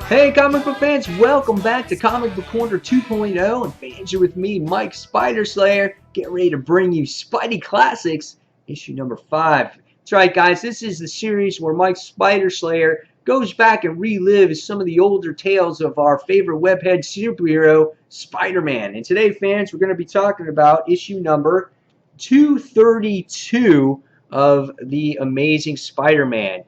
Hey comic book fans, welcome back to Comic Book Corner 2.0, and fans, you're with me, Mike Spider Slayer, getting ready to bring you Spidey Classics, issue number 5. That's right guys, this is the series where Mike Spider Slayer goes back and relives some of the older tales of our favorite webhead superhero, Spider-Man. And today fans, we're going to be talking about issue number 232 of The Amazing Spider-Man.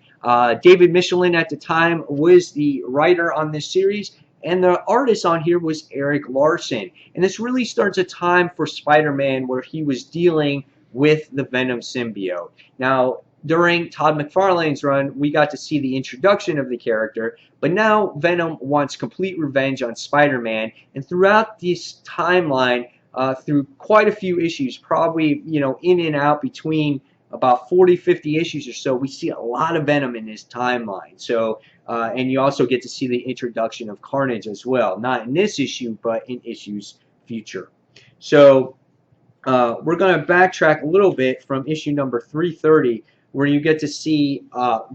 David Michelin at the time was the writer on this series, and the artist on here was Eric Larson. And this really starts a time for Spider-Man where he was dealing with the Venom symbiote. Now, during Todd McFarlane's run, we got to see the introduction of the character, but now Venom wants complete revenge on Spider-Man, and throughout this timeline, through quite a few issues, probably, in and out between about 40-50 issues or so, we see a lot of Venom in this timeline. So, and you also get to see the introduction of Carnage as well. Not in this issue, but in issues future. So, we're going to backtrack a little bit from issue number 330, where you get to see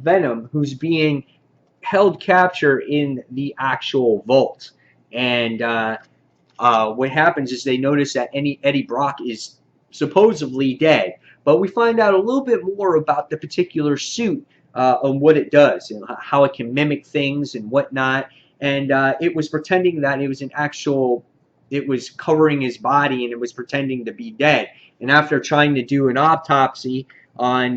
Venom, who's being held capture in the actual vault. And what happens is they notice that Eddie Brock is supposedly dead. But we find out a little bit more about the particular suit and what it does, and how it can mimic things and whatnot. And it was pretending that it was it was covering his body, and it was pretending to be dead. And after trying to do an autopsy on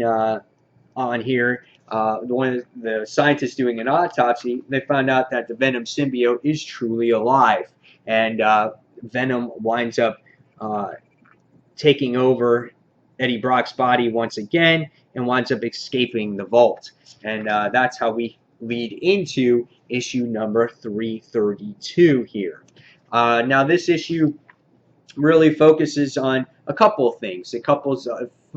here, one of the scientists doing an autopsy, they found out that the Venom symbiote is truly alive. And Venom winds up taking over Eddie Brock's body once again and winds up escaping the vault. And that's how we lead into issue number 332 here. Now this issue really focuses on a couple of things. It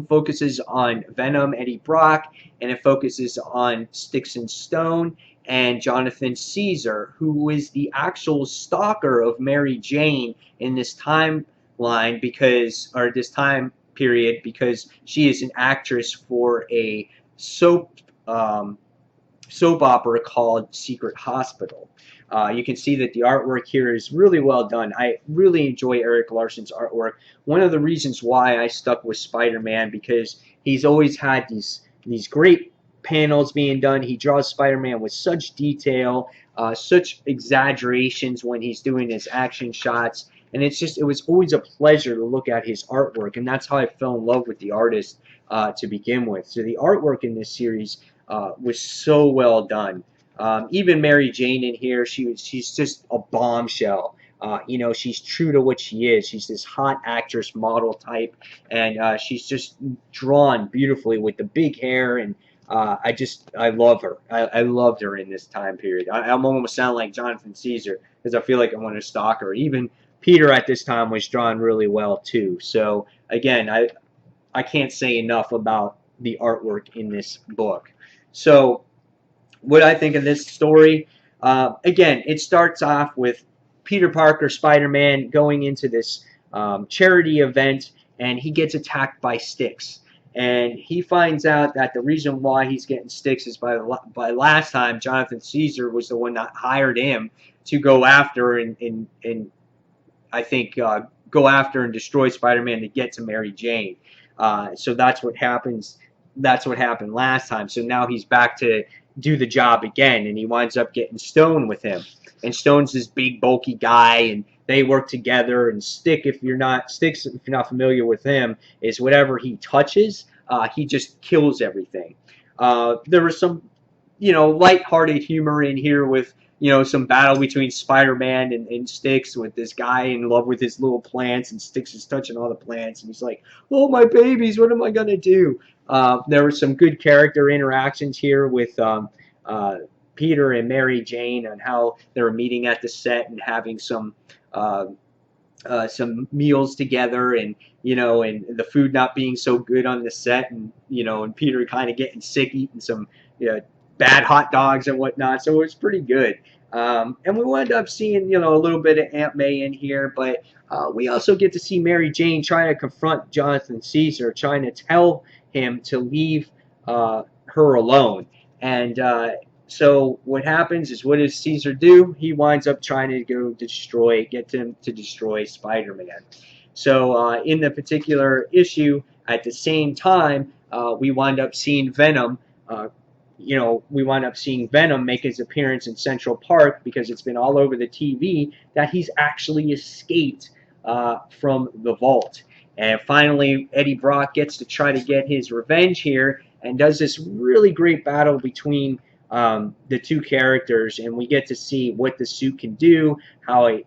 focuses on Venom, Eddie Brock, and it focuses on Sticks and Stone and Jonathan Caesar, who is the actual stalker of Mary Jane in this timeline, or this time period, because she is an actress for a soap opera called Secret Hospital. You can see that the artwork here is really well done. I really enjoy Eric Larson's artwork. One of the reasons why I stuck with Spider-Man, because he's always had these great panels being done. He draws Spider-Man with such detail, such exaggerations when he's doing his action shots. And it was always a pleasure to look at his artwork, and that's how I fell in love with the artist to begin with. So the artwork in this series was so well done. Even Mary Jane in here, she's just a bombshell. She's true to what she is. She's this hot actress model type, and she's just drawn beautifully with the big hair, and I love her. I loved her in this time period. I'm almost sound like Jonathan Caesar, because I feel like I want to stalk her. Even Peter at this time was drawn really well too. So again, I can't say enough about the artwork in this book. So what I think of this story, again, it starts off with Peter Parker, Spider-Man, going into this charity event, and he gets attacked by Sticks. And he finds out that the reason why he's getting Sticks is by last time Jonathan Caesar was the one that hired him to go after and I think go after and destroy Spider-Man to get to Mary Jane. So that's what happens. That's what happened last time. So now he's back to do the job again, and he winds up getting Stone with him. And Stone's this big, bulky guy, and they work together. And Sticks, if you're not familiar with him, is whatever he touches, he just kills everything. There was some, lighthearted humor in here with, some battle between Spider-Man and Sticks, with this guy in love with his little plants, and Sticks is touching all the plants, and he's like, "Oh, my babies, what am I gonna do?" There were some good character interactions here with Peter and Mary Jane, on how they were meeting at the set and having some meals together, and and the food not being so good on the set, and and Peter kind of getting sick, eating some bad hot dogs and whatnot. So it was pretty good. And we wound up seeing a little bit of Aunt May in here, but we also get to see Mary Jane trying to confront Jonathan Caesar, trying to tell him to leave her alone. And So what happens is, what does Caesar do? He winds up trying to get him to destroy Spider-Man. So in the particular issue, at the same time, we wind up seeing Venom. We wind up seeing Venom make his appearance in Central Park, because it's been all over the TV that he's actually escaped from the vault. And finally, Eddie Brock gets to try to get his revenge here, and does this really great battle between the two characters, and we get to see what the suit can do, how it,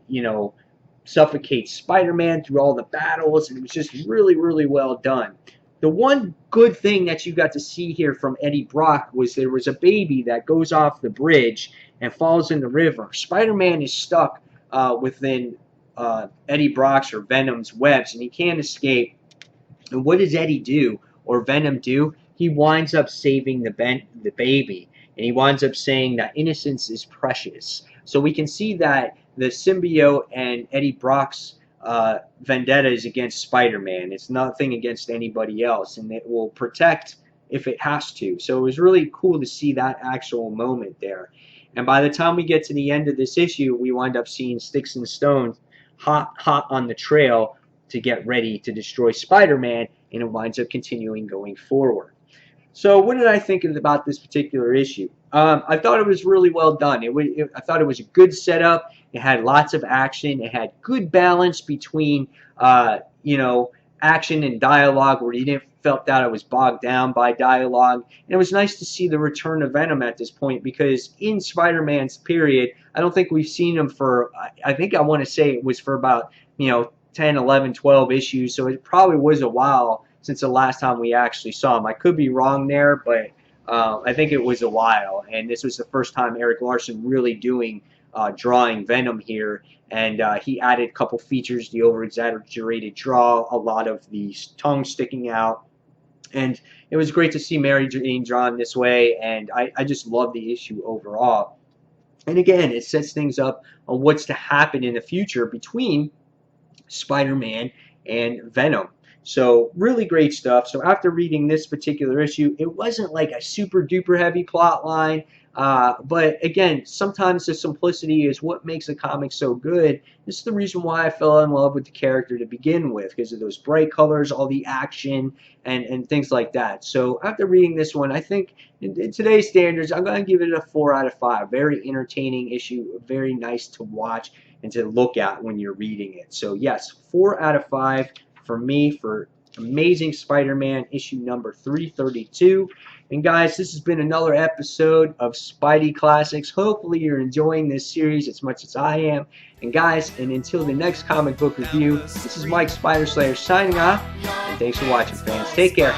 suffocates Spider-Man through all the battles, and it was just really, really well done. The one good thing that you got to see here from Eddie Brock was there was a baby that goes off the bridge and falls in the river. Spider-Man is stuck within Eddie Brock's or Venom's webs, and he can't escape. And what does Eddie do, or Venom do? He winds up saving the baby, and he winds up saying that innocence is precious. So we can see that the symbiote and Eddie Brock's vendetta is against Spider-Man. It's nothing against anybody else, and it will protect if it has to. So it was really cool to see that actual moment there. And by the time we get to the end of this issue, we wind up seeing Sticks and Stones hot on the trail to get ready to destroy Spider-Man, and it winds up continuing going forward. So what did I think about this particular issue? I thought it was really well done. I thought it was a good setup. It had lots of action. It had good balance between, action and dialogue, where you didn't felt that I was bogged down by dialogue. And it was nice to see the return of Venom at this point, because in Spider-Man's period, I don't think we've seen him for, I think I want to say it was for about, 10, 11, 12 issues. So it probably was a while since the last time we actually saw him. I could be wrong there, but I think it was a while, and this was the first time Erik Larsen really doing drawing Venom here, and he added a couple features, the over-exaggerated draw, a lot of the tongue sticking out, and it was great to see Mary Jane drawn this way, and I just love the issue overall. And again, it sets things up on what's to happen in the future between Spider-Man and Venom. So really great stuff. So after reading this particular issue, it wasn't like a super duper heavy plot line, but again, sometimes the simplicity is what makes a comic so good. This is the reason why I fell in love with the character to begin with, because of those bright colors, all the action, and things like that. So after reading this one, I think in today's standards, I'm going to give it a 4 out of 5. Very entertaining issue, very nice to watch and to look at when you're reading it. So yes, 4 out of 5 for me for Amazing Spider-Man issue number 332. And guys, this has been another episode of Spidey Classics. Hopefully you're enjoying this series as much as I am. And guys, and until the next comic book review, this is Mike Spider Slayer signing off. And thanks for watching, fans. Take care.